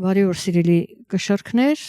Բարի օր սիրելի կշարքներ,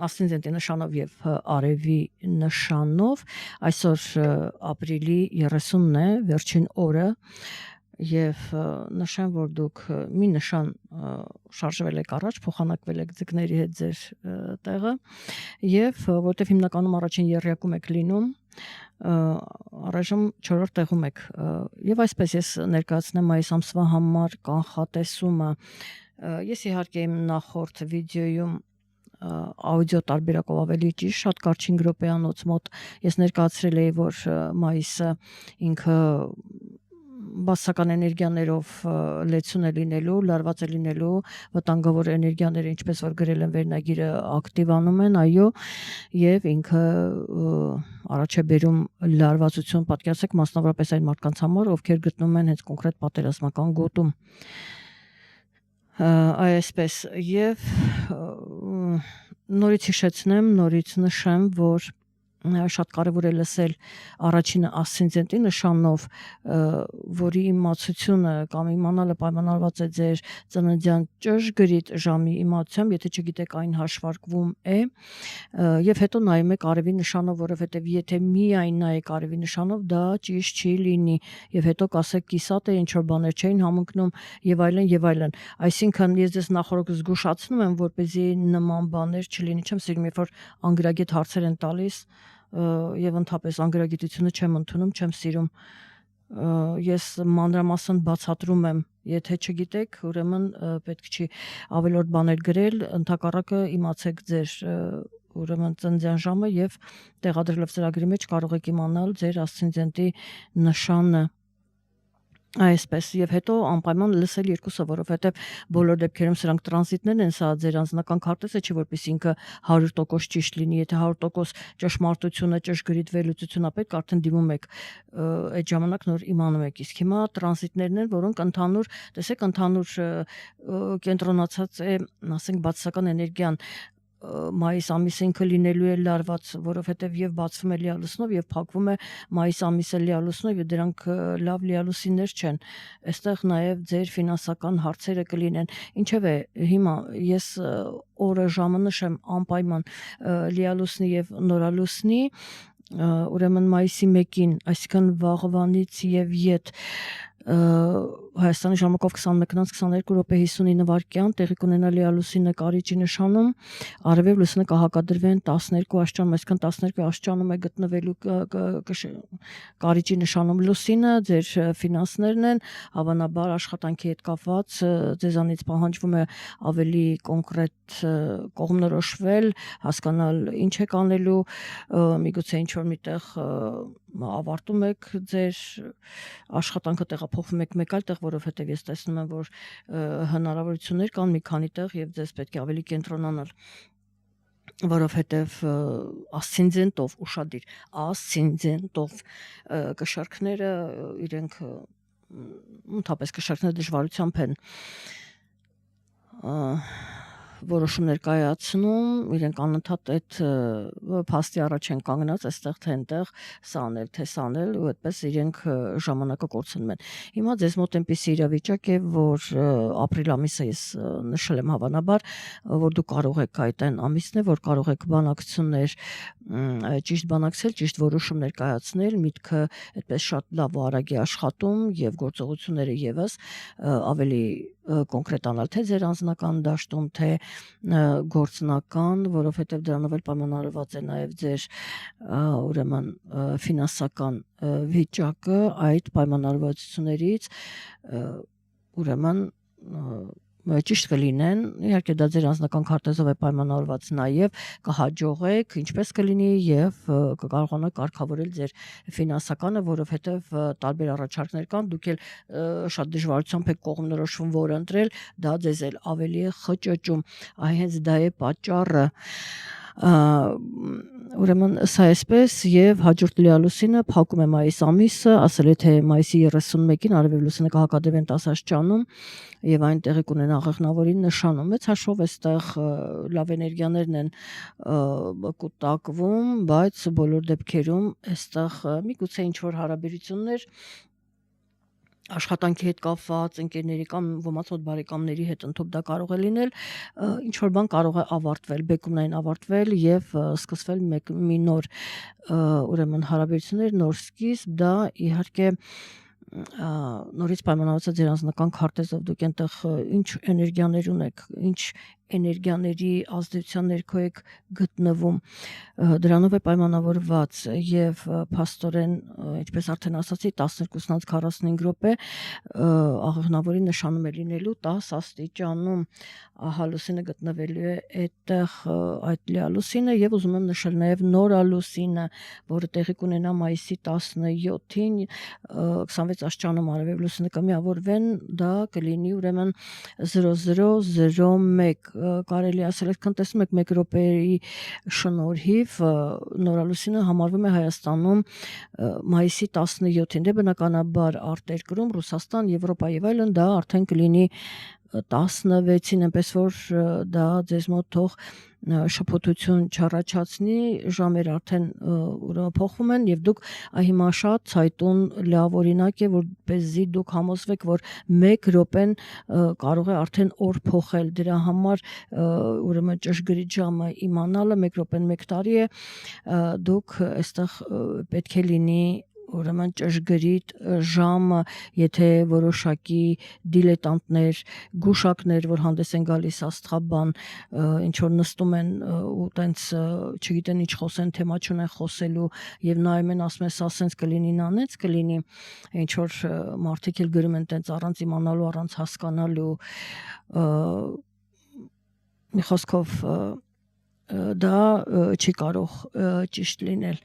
ասցենդենտի նշանով եւ արևի նշանով այսօր ապրիլի 30-ն է, վերջին օրը եւ նշեմ, որ դուք մի նշան շարժվել եք առաջ, փոխանակվել եք ձկների հետ ձեր տեղը եւ որտեվ հիմնականում առաջին երյակում եք լինում, առայժմ 4-րդ տեղում եք եւ այսպես ես ներկայացնեմ այս ամսվա համար կանխատեսումը. Ես իհարկե իմ նախորդ վիդեոյում աուդիո տարբերակով ավելի ճիշտ, շատ կարճ 5 րոպեանոց մոտ ես ներկայացրել էի, որ մայիսը ինքը բացական էներգիաներով լեցուն է լինելու, լարված է լինելու, վտանգավոր էներգիաները, ինչպես որ գրել են վերնագիրը, ակտիվանում են, այո, եւ ինքը առաջ է բերում լարվածություն, պատկերացրեք մասնավորապես այն մարդկանց համար, ովքեր գտնում են հենց կոնկրետ պատերազմական գոտում։ Այսպես եւ նորից հիշեցնեմ, նորից նշեմ, որ շատ կարևոր է լսել առաջինը ասցենդենտի նշանով, որի իմացությունը կամ իմանալը պայմանավորված է ձեր ծննդյան ճշգրիտ ժամի իմացությամբ, եթե չգիտեք այն հաշվարկվում է, եւ հետո նայում եք արևի նշանով, որովհետեւ եթե միայն նայեք արևի նշանով, դա ճիշտ չի լինի, եւ հետո կասեք կիսատ է, ինչ որ բաներ չէին համընկնում եւ այլն եւ այլն։ Այսինքն ես ձեզ նախորդ զգուշացնում եմ, որպեսզի նման բաներ չլինի, չեմ սիրում, երբ որ անգրագետ հարցեր են տալիս եւ ընդհանրապես անգրագիտությունը չեմ ընդունում, չեմ սիրում։ Ես մանրամասն բացատրում եմ, եթե չգիտեք, ուրեմն պետք չի ավելորդ բաներ գրել, ընդհակառակը իմացեք ձեր ուրեմն ծննդյան ժամը եւ տեղադրելով ծրագրի մեջ կարող եք իմանալ ձեր ասցենդենտի նշանը։ Այսպես եւ հետո անպայման լսել երկուսը, որովհետեւ բոլոր դեպքերում սրանք տրանզիտներ են, սա ձեր անձնական քարտեզը չի, որպես ինքը 100% ճիշտ լինի, եթե 100% ճշմարտությունը, ճշգրիտ վերլուծությունն է պետք, արդեն դիմում եք այդ ժամանակ նոր իմանում եք, իսկ հիմա տրանզիտներն են, որոնք ընդհանուր, տեսեք, ընդհանուր կենտրոնացած է, ասենք, բացասական էներգիան մայիս ամիսը ինքը լինելու է լարված, որովհետև եւ բացվում է լիալուսնով եւ փակվում է մայիս ամիսը լիալուսնով եւ դրանք լավ լիալուսիններ չեն։ Այստեղ նաեւ ձեր ֆինանսական հարցերը կլինեն։ Ինչևէ, հիմա ես օրը ժամը նշեմ անպայման լիալուսնի եւ նորալուսնի, ուրեմն մայիսի 1-ին, այսինքն վաղվանից եւ յետ Հայաստանի ժամկով 21:22 վայրկյան տեղի կունենա լիալուսինը կարիճի նշանում, արևև լուսինը կհակադրվեն 12 աստիճանում, այսինքն 12 աստիճանում է գտնվելու կարիճի նշանում լուսինը, ձեր ֆինանսներն են, հավանաբար աշխատանքի հետ կապված ձեզանից պահանջվում է ավելի կոնկրետ կողմնորոշվել, հասկանալ ինչ եք անելու, միգուցե ինչ որ միտեղ ավարտում եք ձեր աշխատանքը, տեղափոխվում եք մեկ այլ տեղ, որովհետև ես տեսնում եմ, որ հնարավորություններ կան մի քանի տեղ եւ ձեզ պետք է ավելի կենտրոնանալ, որովհետև ասցենդենտով ուշադիր, ասցենդենտով կշարքները իրենք ընդհանրապես կշարքները դժվարությամբ են որոշումներ կայացնում, իրենք անընդհատ այդ փաստի առաջ են կանգնած, այստեղ թե այնտեղ սանել, թե սանել, ու այդպես իրենք ժամանակը կորցնում են։ Հիմա ձեզ մոտ այնպիսի իրավիճակ է, որ ապրիլ ամիսը ես նշել եմ հավանաբար, որ դուք կարող եք այդ այն ամիսն է, որ կարող եք բանակցություններ, ճիշտ բանակցել, ճիշտ որոշումներ կայացնել, միտքը այդպես շատ լավ ու արագ է աշխատում եւ գործողությունները եւս ավելի կոնկրետանալ թե ձեր անձնական դաշտում, թե գործնական, որովհետև դրանով էլ պայմանավորված է նաև ձեր ուրեմն ֆինանսական վիճակը այդ պայմանավորվածություններից ուրեմն ճիշտ կլինեն, իհարկե դա ձեր անձնական քարտեզով է պայմանավորված նաև կհաջողեք, ինչպես կլինի եւ կկարողանաք կարգավորել ձեր ֆինանսականը, որովհետեւ տարբեր առաջարկներ կան, դուք էլ շատ դժվարությամբ եք կողմնորոշվում, որ ընտրել, դա ձեզ էլ ավելի է խճճում, հենց դա է պատճառը։ Ուրեմն սա այսպես եւ հաջորդ լիալուսինը փակում է մայիս ամիսը, ասել է թե մայիսի 31-ին արևև լուսինը կհակադրվեն 10 աստիճանում եւ այն տեղի կունենա աղեղնավորի նշանում։ Մեծ հաշվով այստեղ լավ էներգիաներն են կուտակվում, բայց բոլոր դեպքերում այստեղ միգուցե ինչ որ հարաբերություններ աշխատանքի հետ կապված ընկերների կամ ոմանց մոտ բարեկամների հետ ընդհանուր դա կարող է լինել, ինչ որ բան կարող է ավարտվել, բեկումնային ավարտվել եւ սկսվել մի նոր ուրեմն հարաբերություններ, նոր սկիզբ, դա իհարկե նորից պայմանավորված է ձեր անձնական քարտեզով, դուք այնտեղ ինչ էներգիաներ ունեք, ինչ էներգիաների ազդեցության ներքո եք գտնվում, դրանով է պայմանավորված եւ փաստորեն, ինչպես արդեն ասացի, 12:45 րոպե աղեղնավորի նշանում է լինելու 10 աստիճանում հալուսինը գտնվելու է այդտեղ, այդ լիալուսինը, եւ ուզում եմ նշել նաեւ նորալուսինը, որը տեղի կունենա մայիսի 17-ին 26 աստիճանում արևև լուսինը կմիավորվեն, դա կլինի ուրեմն 00:01, կարելի ասել, այսքան տեսնում եք 1 րոպեի շնորհիվ նորալուսինը համարվում է Հայաստանում մայիսի 17-ին, դե բնականաբար արտերկրում Ռուսաստան, Եվրոպա եւ այլն դա արդեն կլինի 16-ին, այնպես որ դա ձեզ մոտ թող շփոթություն չառաջացնի, ժամեր արդեն փոխվում են եւ դուք հիմա շատ ցայտուն լավ օրինակ է, որպեսզի դուք համոզվեք, որ 1 րոպեն կարող է արդեն օր փոխել, դրա համար ուրեմն ճշգրիտ ժամը իմանալը 1 րոպեն 1 տարի է, դուք այստեղ պետք է լինի ուրեմն ճշգրիտ ժամը, եթե որոշակի դիլետանտներ, գուշակներ, որ հանդես են գալիս աստղաբան, ինչ որ նստում են ու տենց չգիտեն ինչ խոսեն, թեմա չունեն խոսելու եւ նայում են, ասում են, սա սենց կլինի, նա նենց կլինի, ինչ որ մարդիկ էլ գրում են տենց առանց իմանալու, առանց հասկանալու, մի խոսքով դա չի կարող ճիշտ լինել,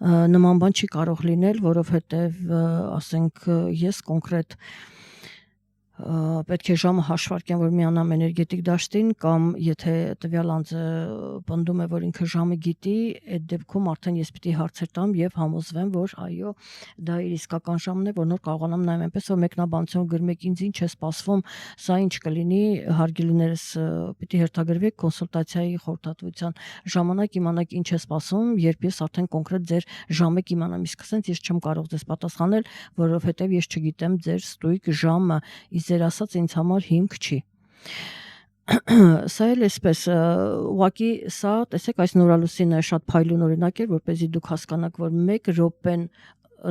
նման բան չի կարող լինել, որովհետև ասենք ես կոնկրետ պետք է ժամը հաշվարկեմ, որ միանամ էներգետիկ դաշտին, կամ եթե տվյալ անձը պնդում է, որ ինքը ժամը գիտի, այդ դեպքում արդեն ես պիտի հարցեր տամ եւ համոզվեմ, որ այո, դա իր իսկական ժամն է, որ նոր կարողանամ նայեմ, այնպես որ մեկնաբանություն գրում եք ինձ, ինչ է սպասվում, սա ինչ կլինի, հարգելիներս պիտի հերթագրվեք կոնսուլտացիայի խորհրդատվության ժամանակ, իմանաք ինչ է սպասվում, երբ ես արդեն կոնկրետ ձեր ժամը կիմանամ, իսկ ասենց ես չեմ կարող ձեզ պատասխանել, որովհետեւ ես չգիտեմ ձեր ստույգ ժամը, ձեր ասած ինձ համար հիմք չի։ Սա էլ էսպես, ուղղակի սա, տեսեք, այս նորալուսինը շատ փայլուն օրինակ է, որպեսզի դուք հասկանաք, որ 1 րոպեն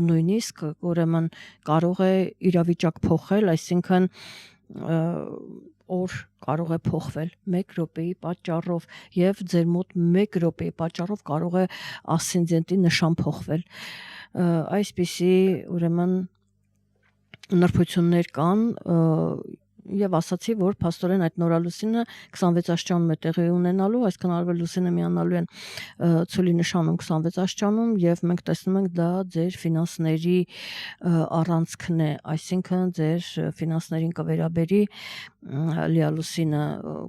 նույնիսկ ուրեմն կարող է իրավիճակ փոխել, այսինքն օր կարող է փոխվել 1 րոպեի պատճառով եւ ձեր մոտ 1 րոպեի պատճառով կարող է ասցենդենտի նշան փոխվել։ Այսպիսի ուրեմն նրբություններ կան եւ ասացի, որ փաստորեն այդ նորալուսինը 26 աստիճանում է տեղի ունենալու, այսքան արևել լուսինը միանալու են ցոլի նշանում 26 աստիճանում եւ մենք տեսնում ենք դա ձեր ֆինանսների առանցքն է, այսինքն ձեր ֆինանսներին կվերաբերի լիալուսինը,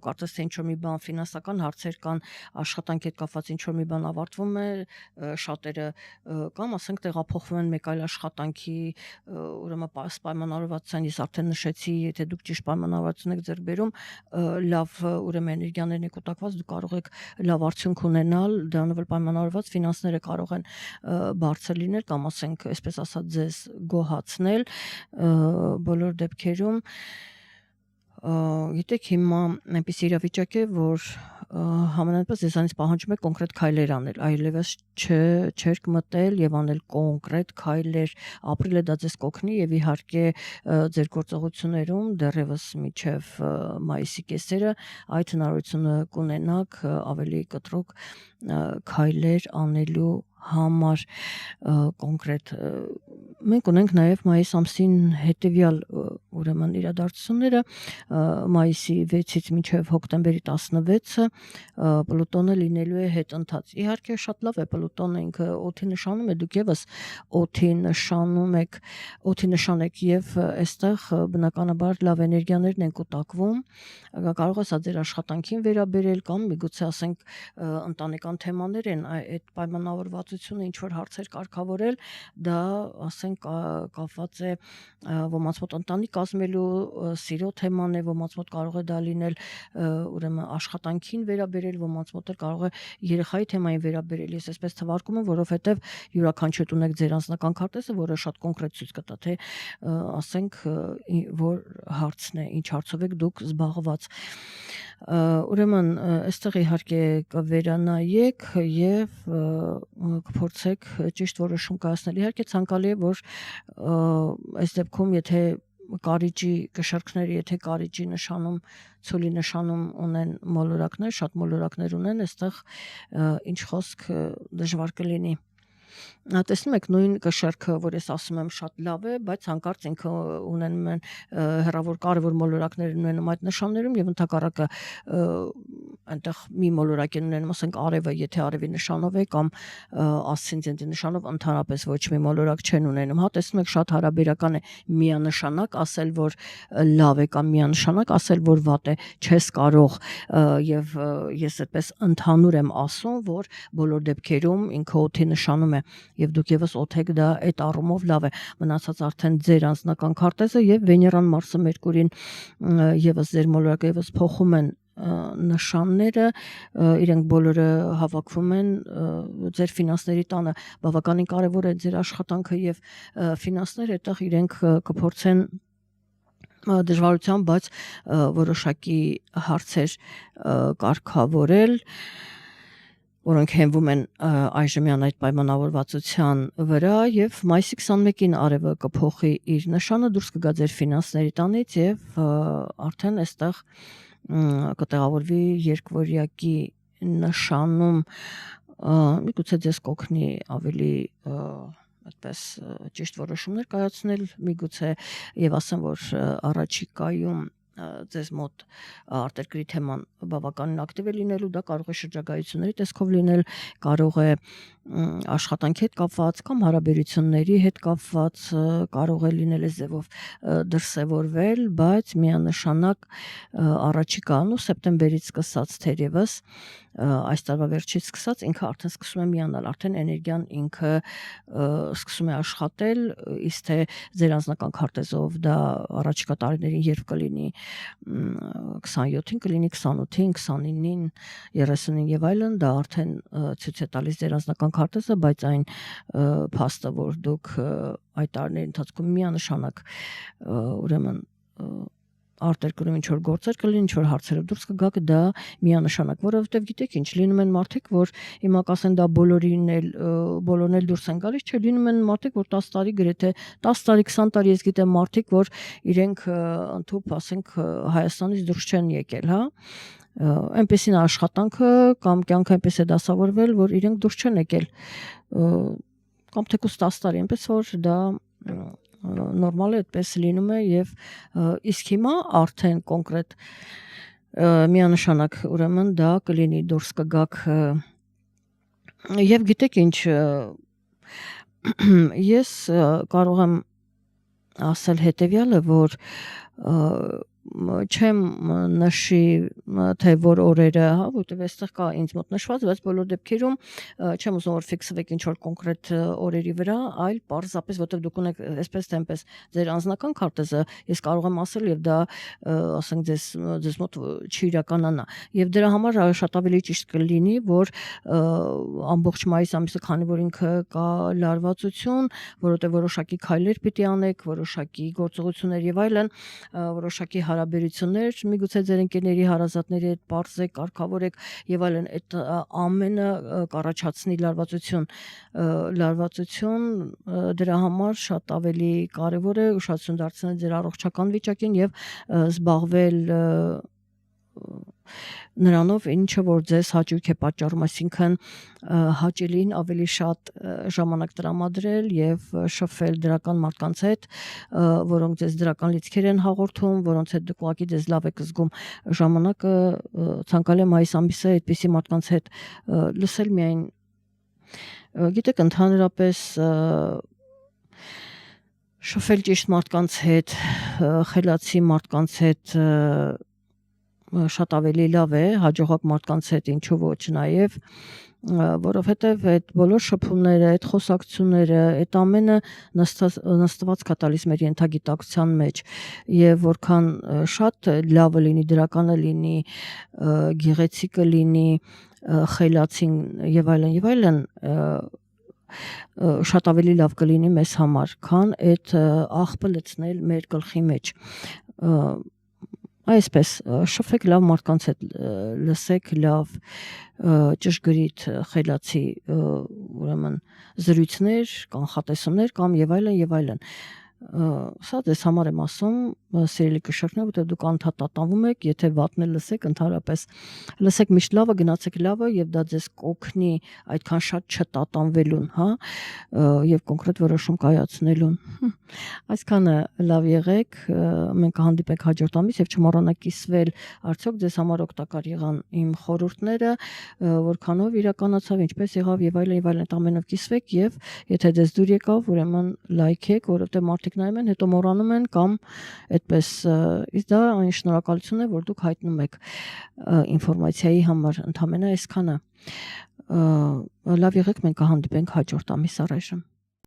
կարծես թե ինչ որ մի բան ֆինանսական հարցեր կան, աշխատանքի հետ կապված ինչ որ մի բան ավարտվում է, շատերը կամ ասենք տեղափոխվում են մեկ այլ աշխատանքի, ուրեմն պայմանավորվածության ես արդեն նշեցի, եթե դուք ճիշտ պայմանավորվածություն եք ձեռք բերում, լավ ուրեմն էներգիաներն եք կուտակված, դուք կարող եք լավ արդյունք ունենալ, դրանով էլ պայմանավորված ֆինանսները կարող են բարձր լինել կամ ասենք այսպես ասած ձեզ գոհացնել, բոլոր դեպքերում գիտեք հիմա այնպես իրավիճակ է, որ համենայնպես ձեզանից պահանջում է կոնկրետ քայլեր անել, այլևս չերկ մտել եւ անել կոնկրետ քայլեր, ապրիլը դա ձեզ կօգնի եւ իհարկե ձեր գործողություններում դեռևս մինչեւ մայիսի կեսերը այդ հնարավորությունը կունենաք ավելի կտրուկ քայլեր անելու համար կոնկրետ մենք ունենք նաև մայիս ամսին հետևյալ ուրեմն իրադարձությունները մայիսի 6-ից մինչև հոկտեմբերի 16-ը Պլուտոնը լինելու է հետընթաց։ Իհարկե շատ լավ է Պլուտոնը ինքը օդի նշանում է, դուք եւս օդի նշան եք եւ այստեղ բնականաբար լավ էներգիաներն են կուտակվում, կարող է սա ձեր աշխատանքին վերաբերել կամ միգուցե ասենք ընտանեկան թեմաներ են, այդ պայմանավորվածությունը ինչ որ հարցեր կարգավորել, դա ասենք կապված է ոմանց մոտ ընտանիք կա, կազմելու սիրո թեման է, ոմանց մոտ կարող է դա լինել ուրեմն աշխատանքին վերաբերել, ոմանց մոտ էլ կարող է երեխայի թեմային վերաբերել։ Ես այսպես թվարկում եմ, որովհետև յուրաքանչյուր ունեք ձեր անձնական քարտեզը, որը շատ կոնկրետ ցույց կտա, թե ասենք որ հարցն է, ինչ հարցով եք դուք զբաղված։ Ուրեմն այստեղ իհարկե կվերանայեք եւ կփորձեք ճիշտ որոշում կայացնել։ Իհարկե ցանկալի է, որ այս դեպքում եթե կարիճի կշարքները, եթե կարիճի նշանում, ցոլի նշանում ունեն մոլորակներ, շատ մոլորակներ ունեն, այստեղ ինչ խոսք դժվար կլինի։ Տեսնում եք նույն կշարքը, որ ես ասում եմ շատ լավ է, բայց հանկարծ ինքը ունենում են հեռավոր կարևոր մոլորակներ ունենում այդ նշաններում եւ ընդհակառակը այնտեղ մի մոլորակ են ունենում, ասենք արևը, եթե արևի նշանով է կամ ասցենդենտի նշանով ընդհանրապես ոչ մի մոլորակ չեն ունենում։ Հա, տեսնում եք շատ հարաբերական է միանշանակ ասել, որ լավ է կամ միանշանակ ասել, որ վատ է, չես կարող եւ ես այդպես ընդհանուր եմ ասում, որ բոլոր դեպքերում ինքը օդի նշանում է եւ դուք եւս օդ եք, դա այդ առումով լավ է։ Մնացած արդեն ձեր անձնական քարտեզը եւ Վեներան, Մարսը, Մերկուրին եւս ձեր մոլորակը եւս փոխում են նշանները, իրենք բոլորը հավաքվում են ձեր ֆինանսների տանը, բավականին կարևոր է ձեր աշխատանքը եւ ֆինանսները, այդտեղ իրենք կփորձեն դժվարությամբ, բայց որոշակի հարցեր կարգավորել, որոնք հենվում են այժմյան այդ պայմանավորվածության վրա եւ մայիսի 21-ին արևը կփոխի իր նշանը, դուրս կգա ձեր ֆինանսների տանից եւ արդեն այստեղ կտեղավորվի երկվորյակի նշանում, միգուցե ձեզ կօգնի ավելի այդպես ճիշտ որոշումներ կայացնել, միգուցե եւ ասեմ, որ առաջիկայում ձեզ մոտ արտերկրի թեման բավականին ակտիվ է լինելու, դա կարող է շրջագայությունների տեսքով լինել, կարող է աշխատանքի հետ կապված կամ հարաբերությունների հետ կապված, կարող է լինել այս ձևով դրսևորվել, բայց միանշանակ առաջիկան ու սեպտեմբերից սկսած թերևս այս տարվա վերջից սկսած ինքը արդեն սկսում է միանալ, արդեն էներգիան ինքը սկսում է աշխատել, իսկ թե ձեր անձնական քարտեզով դա առաջիկա տարիներին երբ կլինի 27-ին կլինի, 28-ին, 29-ին, 30-ին եւ այլն, դա արդեն ցույց է տալիս ձեր անձնական քարտեզը, բայց այն փաստը, որ դուք այդ տարիների ընթացքում միանշանակ ուրեմն արտերկրում ինչ որ գործեր կլինի, ինչ որ հարցերով դուրս կգաք, դա միանշանակ, որովհետև գիտեք ինչ, լինում են մարդիկ, որ հիմա կասեն դա բոլորն էլ դուրս են գալիս, չէ, լինում են մարդիկ, որ 10 տարի գրեթե 10 տարի, 20 տարի ես գիտեմ մարդիկ, որ իրենք ընդհանուր ասենք Հայաստանից դուրս չեն եկել, հա, այնպեսին աշխատանքը կամ կյանքը այնպես է դասավորվել, որ իրենք դուրս չեն եկել կամ թեկուզ 10 տարի, այնպես որ դա նորմալ է, այդպես լինում է եւ իսկ հիմա արդեն կոնկրետ միանշանակ ուրեմն դա կլինի, դուրս կգաք եւ գիտեք ինչ, ես կարող եմ ասել հետեւյալը, որ չեմ նշի թե որ օրերը, հա, որտեղ այստեղ կա ինձ մոտ նշված, բայց բոլոր դեպքերում չեմ ուզում որ ֆիքսվեք ինչ որ կոնկրետ օրերի վրա, այլ պարզապես որտեղ դուք ունեք այսպես թե այնպես ձեր անձնական քարտեզը, ես կարող եմ ասել եւ դա ասենք ձեզ մոտ չիրականանա եւ դրա համար շատ ավելի ճիշտ կլինի, որ ամբողջ մայիս ամիսը, քանի որ ինքը կա լարվածություն, որովհետեւ որոշակի քայլեր պիտի անեք, որոշակի գործողություններ եւ այլն, որոշակի հարաբերություններ, միգուցե ձեր ընկերների, հարազատների հետ բարձեք, կարգավորեք եւ այլն, այդ ամենը կառաջացնի լարվածություն, դրա համար շատ ավելի կարեւոր է ուշադրություն դարձնել ձեր առողջական վիճակին եւ զբաղվել նրանով, ինչը որ ձեզ հաճույք է պատճառում, այսինքն հաճելին ավելի շատ ժամանակ տրամադրել եւ շփվել դրական մարդկանց հետ, որոնք ձեզ դրական լիցքեր են հաղորդում, որոնց հետ դուք ուղղակի ձեզ լավ եք զգում, ժամանակը ցանկալի է մայիս ամիսը այդպիսի մարդկանց հետ լսել միայն, գիտեք, ընդհանրապես շփվել ճիշտ մարդկանց հետ, խելացի մարդկանց հետ շատ ավելի լավ է հաջողակ մարդկանց հետ, ինչու ոչ, նաև որովհետև այդ բոլոր շփումները, այդ խոսակցությունները, այդ ամենը նստված կա տալիս մեր ենթագիտակցության մեջ, եւ որքան շատ լավը լինի, դրականը լինի, գեղեցիկը լինի, խելացին եւ այլն, շատ ավելի լավ կլինի մեզ համար, քան այդ աղբը լցնել մեր գլխի մեջ։ Այսպես շփվեք լավ մարդկանց հետ, լսեք լավ ճշգրիտ խելացի ուրեմն զրույցներ, կանխատեսումներ կամ եւ այլն, սա ձեզ համար եմ ասում, սիրելի կշերտներ, որտեղ դուք անդադատանվում եք, եթե վատն էլ լսեք, ընդհանրապես լսեք միշտ լավը, գնացեք լավը եւ դա ձեզ կօգնի այդքան շատ չտատանվելուն, հա, եւ կոնկրետ որոշում կայացնելուն։ Այսքանը լավ եղեք, մենք կհանդիպենք հաջորդ ամիս եւ չմոռանաք կիսվել, արդյոք ձեզ համար օգտակար եղան իմ խորհուրդները, որքանով իրականացավ, ինչպես եղավ եւ այլն, այդ ամենով կիսվեք եւ եթե ձեզ դուր եկավ, ուրեմն լայքեք, որովհետեւ մարդիկ նայում են, հետո մոռանում են կամ այդպես, իսկ դա այն շնորհակալություն է, որ դուք հայտնում եք ինֆորմացիայի համար, ընդամենը այսքանը։ Լավ եղեք, մենք կհանդիպենք հաջորդ ամիս առայժմ։